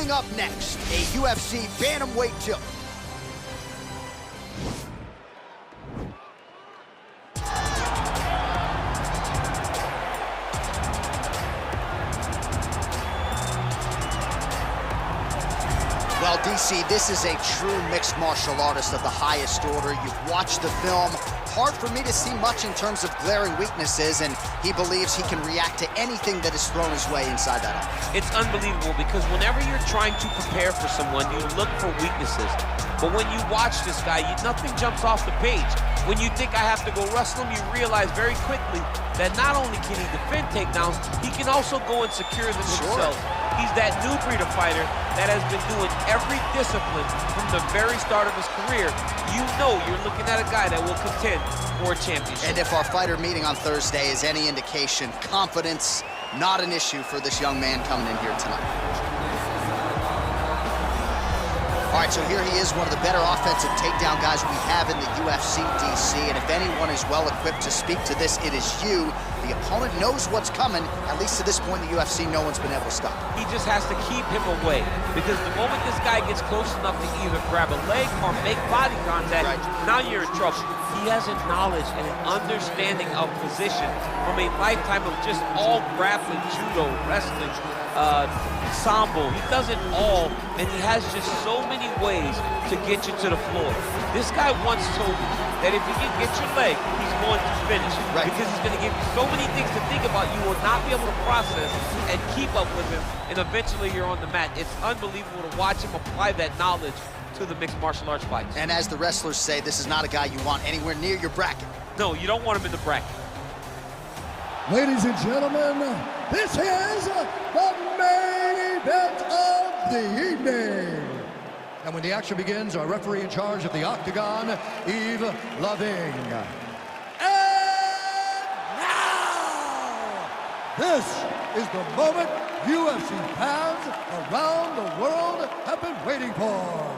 Coming up next, a UFC bantamweight tilt. Well, DC, this is a true mixed martial artist of the highest order. You've watched the film. Hard for me to see much in terms of glaring weaknesses, and he believes he can react to anything that is thrown his way inside that arm. It's unbelievable because whenever you're trying to prepare for someone, you look for weaknesses. But when you watch this guy, nothing jumps off the page. When you think I have to go wrestle him, you realize very quickly that not only can he defend takedowns, he can also go and secure them himself. He's that new breed of fighter that has been doing every discipline from the very start of his career. You know you're looking at a guy that will contend for a championship. And if our fighter meeting on Thursday is any indication, confidence not an issue for this young man coming in here tonight. All right, so here he is, one of the better offensive takedown guys we have in the UFC, DC, and if anyone is well-equipped to speak to this, it is you. The opponent knows what's coming. At least to this point in the UFC, no one's been able to stop him. He just has to keep him away, because the moment this guy gets close enough to either grab a leg or make body contact, now you're in trouble. He has a knowledge and an understanding of position from a lifetime of just all grappling, judo, wrestling, sambo. He does it all, and he has just so many ways to get you to the floor. This guy once told me that if he can get your leg, he's going to finish. Because he's going to give you so many things to think about, you will not be able to process and keep up with him, and eventually you're on the mat. It's unbelievable to watch him apply that knowledge to the mixed martial arts fights. And as the wrestlers say, this is not a guy you want anywhere near your bracket. No, you don't want him in the bracket. Ladies and gentlemen, this is the main event of the evening. And when the action begins, our referee in charge of the Octagon, Yves Loving. And now, this is the moment UFC fans around the world have been waiting for.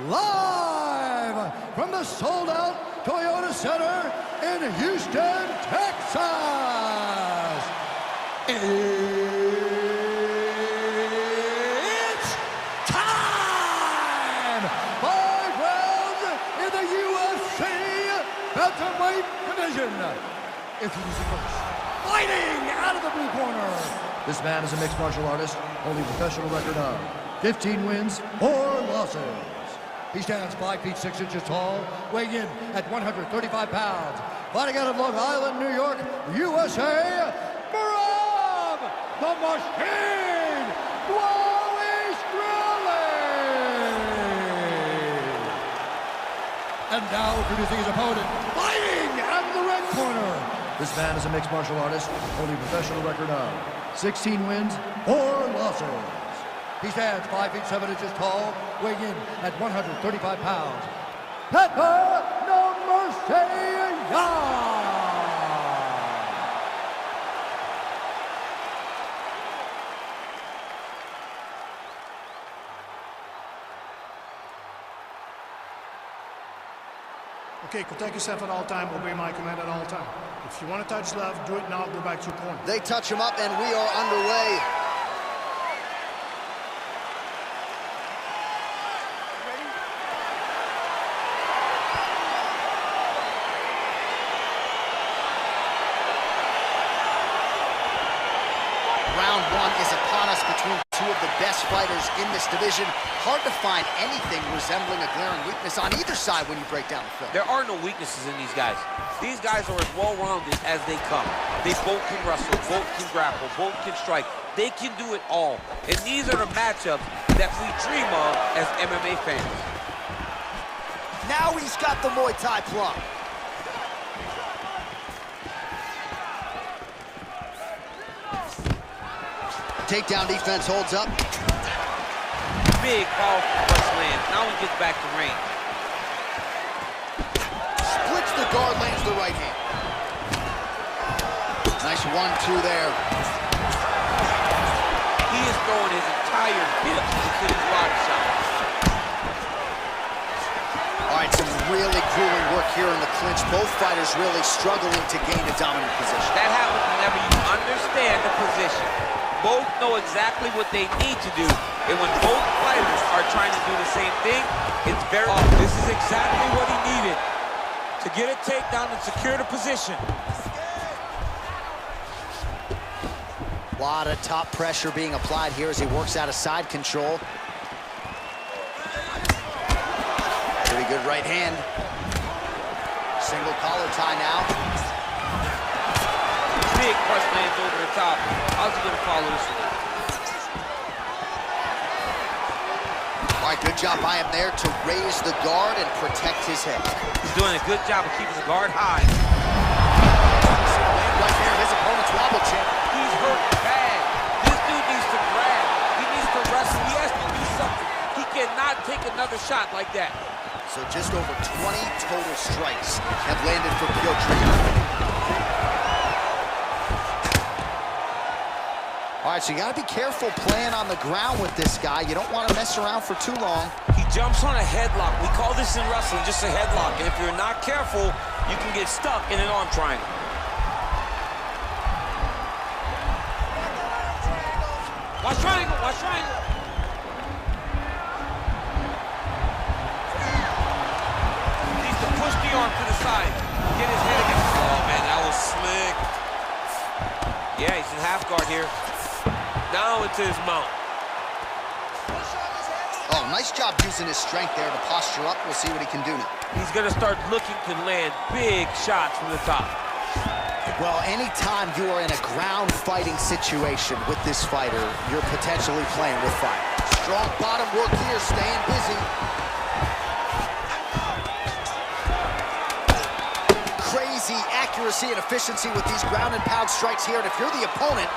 Live from the sold-out Toyota Center in Houston, Texas. It's time! 5 rounds in the UFC bantamweight division. Introducing first, fighting out of the blue corner. This man is a mixed martial artist, holding a professional record of 15 wins, 4 losses. He stands 5 feet 6 inches tall, weighing in at 135 pounds. Fighting out of Long Island, New York, USA, Merab, the Machine, Dvalishvili. And now introducing his opponent, fighting out of the red corner. This man is a mixed martial artist, holding a professional record of 16 wins, 4 losses. He stands 5 feet 7 inches tall, weighing in at 135 pounds. Petr, no mercy, Young. Okay, protect yourself at all time, obey my command at all time. If you want to touch love, do it now, go back to your corner. They touch him up, and we are underway. Round 1 is upon us between two of the best fighters in this division. Hard to find anything resembling a glaring weakness on either side when you break down the film. There are no weaknesses in these guys. These guys are as well-rounded as they come. They both can wrestle, both can grapple, both can strike. They can do it all. And these are the matchups that we dream of as MMA fans. Now he's got the Muay Thai plum. Takedown defense holds up. Big, powerful punch lands. Now he gets back to range. Splits the guard, lands the right hand. Nice 1-2 there. He is throwing his entire hips into his body shot. All right, some really grueling work here in the clinch. Both fighters really struggling to gain a dominant position. That happens whenever you understand the position. Both know exactly what they need to do, and when both the same thing. It's very... This is exactly what he needed to get a takedown and secure the position. A lot of top pressure being applied here as he works out of side control. Pretty good right hand. Single collar tie now. Big press lands over the top. How's he gonna follow this one? All right, good job by him there to raise the guard and protect his head. He's doing a good job of keeping the guard high. Right there, his opponent's wobble chip. He's hurt bad. This dude needs to grab. He needs to wrestle. He has to do something. He cannot take another shot like that. So just over 20 total strikes have landed for Petr. All right, so you got to be careful playing on the ground with this guy. You don't want to mess around for too long. He jumps on a headlock. We call this in wrestling just a headlock. And if you're not careful, you can get stuck in an arm triangle. Watch triangle, watch triangle. He needs to push the arm to the side. Get his head against. Oh, man, that was slick. Yeah, he's in half guard here. Now into his mount. Oh, nice job using his strength there to posture up. We'll see what he can do now. He's gonna start looking to land big shots from the top. Well, anytime you are in a ground fighting situation with this fighter, you're potentially playing with fire. Strong bottom work here, staying busy. Crazy accuracy and efficiency with these ground and pound strikes here. And if you're the opponent,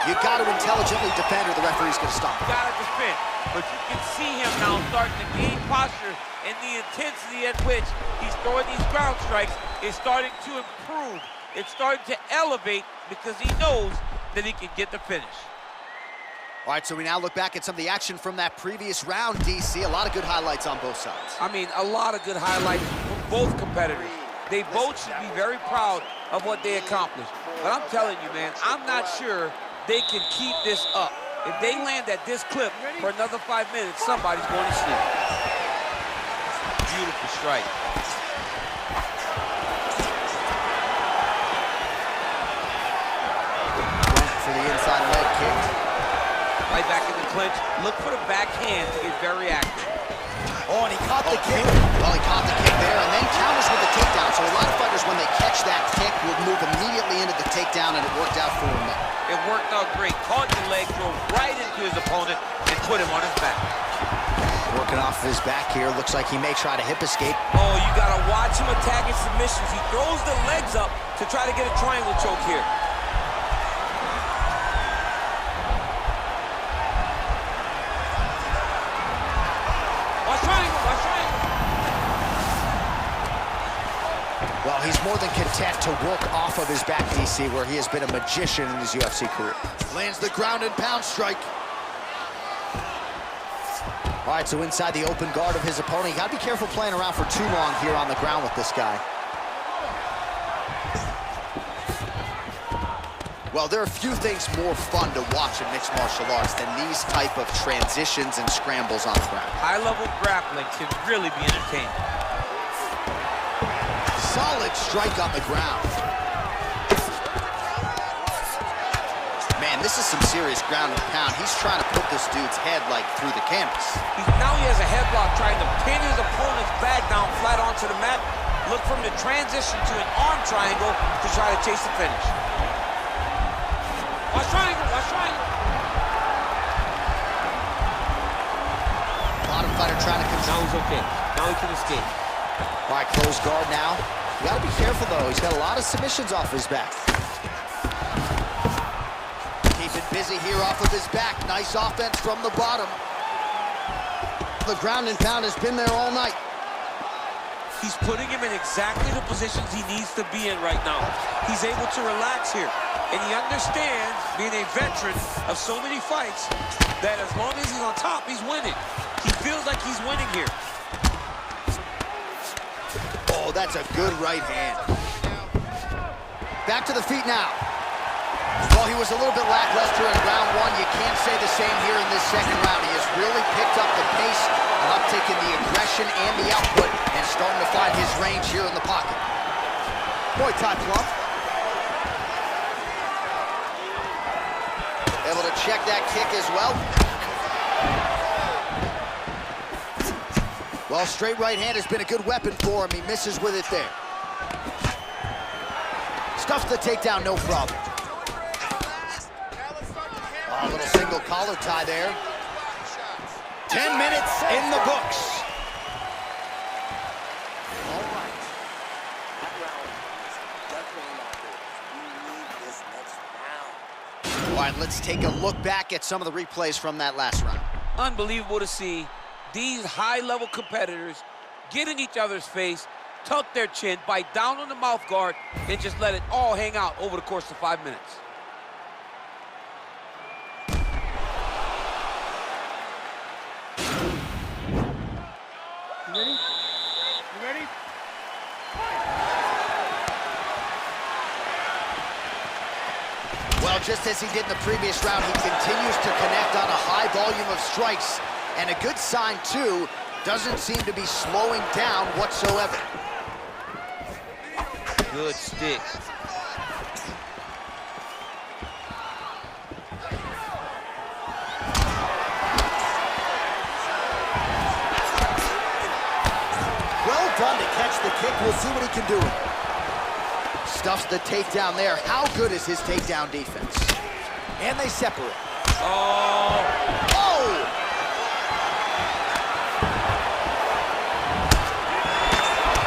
you've got to intelligently defend or the referee's going to stop. You gotta defend, but you can see him now starting to gain posture, and the intensity at which he's throwing these ground strikes is starting to improve. It's starting to elevate because he knows that he can get the finish. All right, so we now look back at some of the action from that previous round, DC. A lot of good highlights on both sides. I mean, a lot of good highlights from both competitors. They both should be very proud of what they accomplished. But I'm telling you, man, I'm not sure they can keep this up. If they land at this clip for another 5 minutes, somebody's going to sleep. Beautiful strike. Went for the inside leg kick. Right back in the clinch. Look for the backhand to get very active. Oh, and he caught the kick. Well, he caught the kick there and then counters with the takedown. So a lot of fighters, when they catch that kick, will move immediately into the takedown, and it worked out for him there. It worked out great. Caught the leg, drove right into his opponent, and put him on his back. Working off of his back here. Looks like he may try to hip escape. Oh, you got to watch him attacking submissions. He throws the legs up to try to get a triangle choke here. Watch triangle, watch triangle. Well, he's more than content to work off of his back, DC, where he has been a magician in his UFC career. Lands the ground and pound strike. All right, so inside the open guard of his opponent. You got to be careful playing around for too long here on the ground with this guy. Well, there are few things more fun to watch in mixed martial arts than these type of transitions and scrambles on the ground. High-level grappling can really be entertaining. Solid strike on the ground. Man, this is some serious ground and pound. He's trying to put this dude's head, like, through the canvas. Now he has a headlock trying to pin his opponent's back down flat onto the mat. Look for him to transition to an arm triangle to try to chase the finish. Watch triangle, watch triangle. Bottom fighter trying to control. Now he's okay. Now he can escape. All right, closed guard now. You got to be careful, though. He's got a lot of submissions off his back. Keep it busy here off of his back. Nice offense from the bottom. The ground and pound has been there all night. He's putting him in exactly the positions he needs to be in right now. He's able to relax here. And he understands, being a veteran of so many fights, that as long as he's on top, he's winning. He feels like he's winning here. Oh, that's a good right hand. Back to the feet now. Well, he was a little bit lackluster in round one. You can't say the same here in this second round. He has really picked up the pace and uptick combination and the output, and starting to find his range here in the pocket. Muay Thai plump. Able to check that kick as well. Well, straight right hand has been a good weapon for him. He misses with it there. Stuffs the takedown, no problem. A little single collar tie there. 10 minutes in the books. All right. That round is definitely not good. We need this next round. All right, let's take a look back at some of the replays from that last round. Unbelievable to see these high-level competitors get in each other's face, tuck their chin, bite down on the mouth guard, and just let it all hang out over the course of 5 minutes. You ready? You ready? Well, just as he did in the previous round, he continues to connect on a high volume of strikes. And a good sign, too, doesn't seem to be slowing down whatsoever. Good stick. Well done to catch the kick. We'll see what he can do. Stuffs the takedown there. How good is his takedown defense? And they separate. Oh! Oh!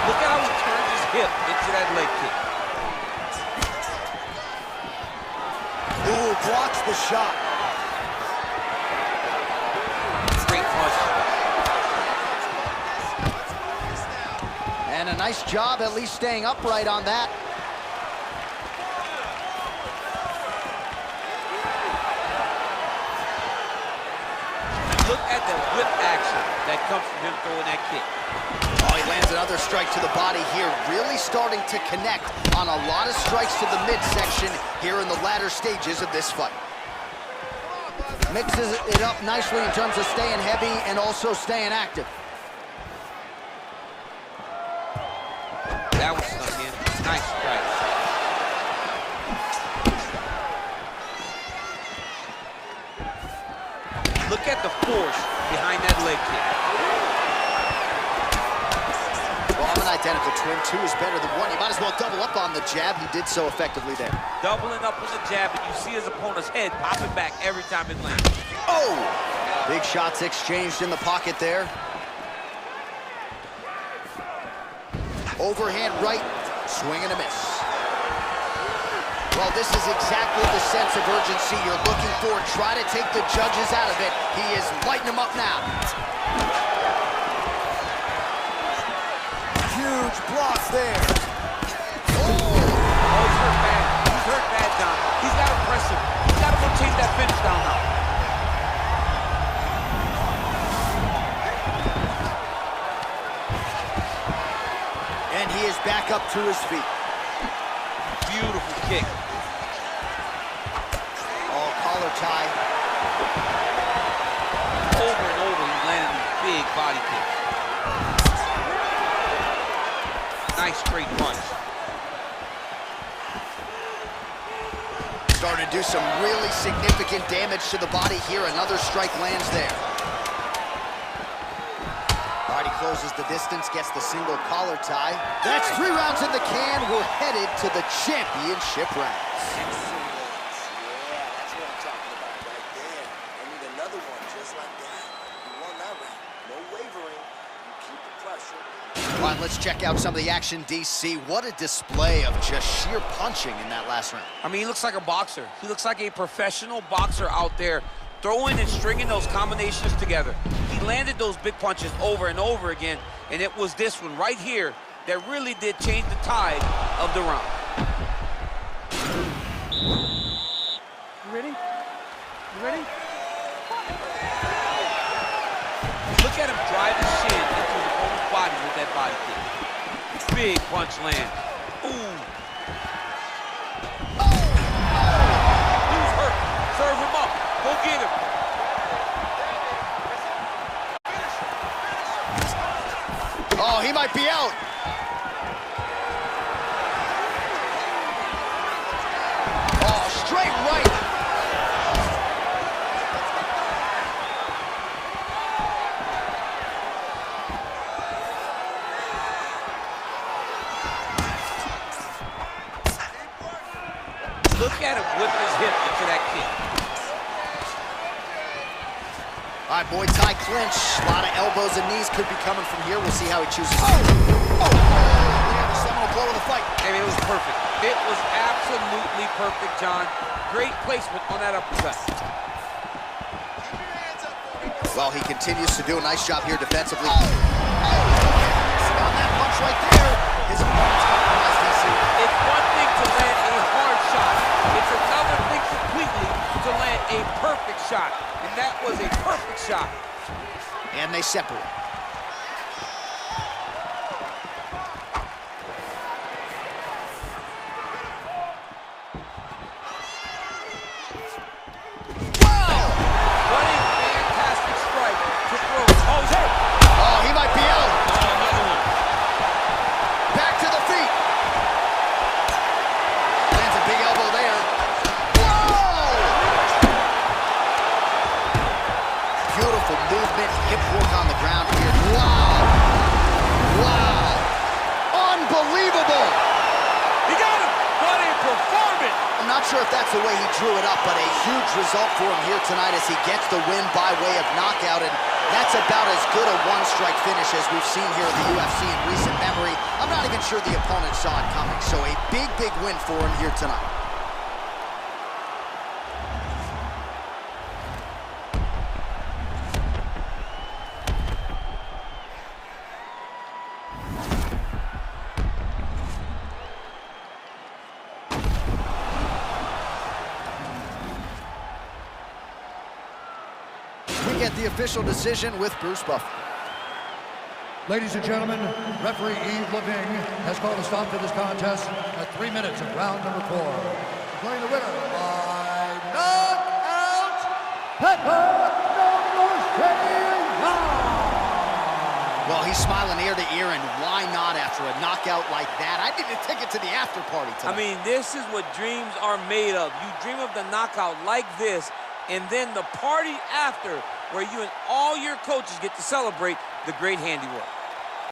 Look at how he turns his hip into that leg kick. Ooh, blocks the shot. Great punch. And a nice job at least staying upright on that. Look at the whip action that comes from him throwing that kick. Oh, he lands another strike to the body here, really starting to connect on a lot of strikes to the midsection here in the latter stages of this fight. Mixes it up nicely in terms of staying heavy and also staying active. That was snuck in. Nice strike. Look at the force behind that leg kick. Well, I'm an identical twin. Two is better than one. You might as well double up on the jab. He did so effectively there. Doubling up on the jab, and you see his opponent's head popping back every time it lands. Oh! Big shots exchanged in the pocket there. Overhand right, swing and a miss. Well, this is exactly the sense of urgency you're looking for. Try to take the judges out of it. He is lighting them up now. Huge block there. Oh, he's hurt bad. He's hurt bad, Don. He's got to press him. He's got to go chase that finish down now. And he is back up to his feet. Beautiful kick. Oh, collar tie. Over and over, he's landing these big body kicks. Nice straight punch. Starting to do some really significant damage to the body here. Another strike lands there. All right, he closes the distance, gets the single collar tie. That's 3 rounds in the can. We're headed to the championship rounds. Excellent. Yeah, that's what I'm talking about right there. I need another one just like that. You won that round. No wavering. You keep the pressure. All right, let's check out some of the action, DC. What a display of just sheer punching in that last round. I mean, he looks like a boxer. He looks like a professional boxer out there, throwing and stringing those combinations together. He landed those big punches over and over again, and it was this one right here that really did change the tide of the round. You ready? You ready? Look at him drive his shin into his opponent's body with that body kick. Big punch land. Ooh. Who's hurt? Serve him up. Go get him. Oh, he might be out. Oh, straight right. Look at him whip his hip into that kick. All right, Muay Thai clinch. A lot of elbows and knees could be coming from here. We'll see how he chooses. Oh! We have the seminal blow of the fight. I mean, it was perfect. It was absolutely perfect, John. Great placement on that uppercut. Well, he continues to do a nice job here defensively. On that punch right there, his opponent's compromised, DC. It's one thing to land a hard shot. It's another thing completely to land a perfect shot. And that was a perfect shot. And they separate. Movement, hip work on the ground here. Wow. Wow. Unbelievable. He got him. What a performance. I'm not sure if that's the way he drew it up, but a huge result for him here tonight as he gets the win by way of knockout, and that's about as good a one-strike finish as we've seen here in the UFC in recent memory. I'm not even sure the opponent saw it coming, so a big, big win for him here tonight. Get the official decision with Bruce Buffer. Ladies and gentlemen, referee Yves Leving has called a stop to this contest at 3 minutes of round number 4. Declaring the winner by knockout, Petr. Well, he's smiling ear to ear, and why not after a knockout like that? I need a ticket to the after party tonight. I mean, this is what dreams are made of. You dream of the knockout like this, and then the party after, where you and all your coaches get to celebrate the great handiwork.